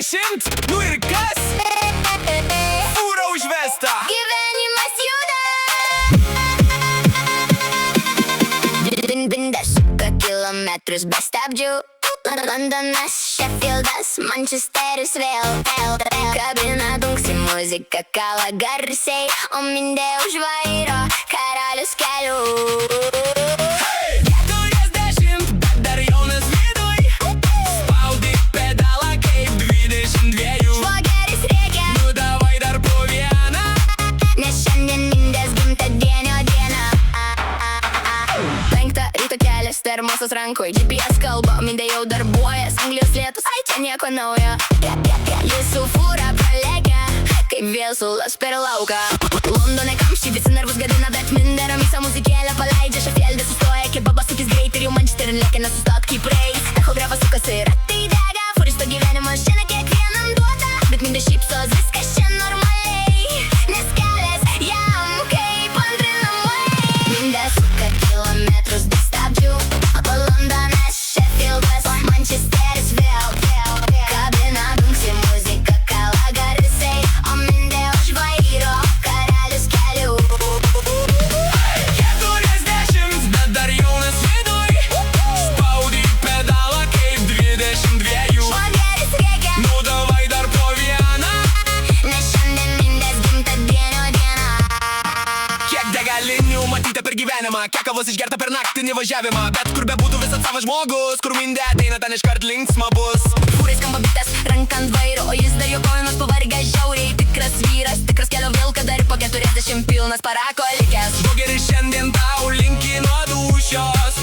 40, nu ir kas? Fūra užvesta. Gyvenimas juda. Suka kilometrus be stabdžių. Londonas, Sheffieldas, Manchesteris vėl. Kabina dunksi muzika, kala garsiai, o mindė už vairo, karalius kelių. 40, bet dar jaunas viduj. Spaudi pedalą kaip 22. Švogeris rėkia, Nu davai dar po vieną. nes šiandien mindės gimtadienio diena. 5 ryto kelias, termosas rankoj, GPS kalba, mindė jau darbuojas. Anglijos lietus, ai čia nieko naujo. Jis su fūra pralekia, kaip viesulas per lauką. Londone kamščiai visi nervus gadina, bet mindė ramysa muzikėlę paleidžia. Šefieldė sustoja, kebabas sukis greit ir jau Manchester lėkia nesustot kaip reis. Echografas sukasi, ratai dega, fūristo gyvenimas šiandien kiekvienam duota. Bet mindė šypsos, viskas čia normaliai, nes kelias jam kaip antri namai. Mindė suka kilometrus be stabdžių, o Londonas, Sheffieldas, Manchesteris vėl. Kabina dunksi muzika, kala garsiai, o mindė už vairo, karalius kelių. 40, bet dar jaunas viduj. Spaudi pedalą kaip 22. Švogeris rėkia, Nu davai dar po vieną. nes šiandien mindės gimtadienio diena. Kiek degalinių matyta per gyvenimą, kiek kavos išgerta per naktinį važiavimą. Bet kur bebūtų visas savas žmogus, kur mindė ateina, ten iškart linksma bus. Fūrai skamba bitas, rankant vairo, o jis dar jo kojinas pavargęs žiauriai. Tikras vyras, tikras kelio vilka, dar po 40 pilnas parako likęs. Švogeris šiandien tau linki nuo dūšios.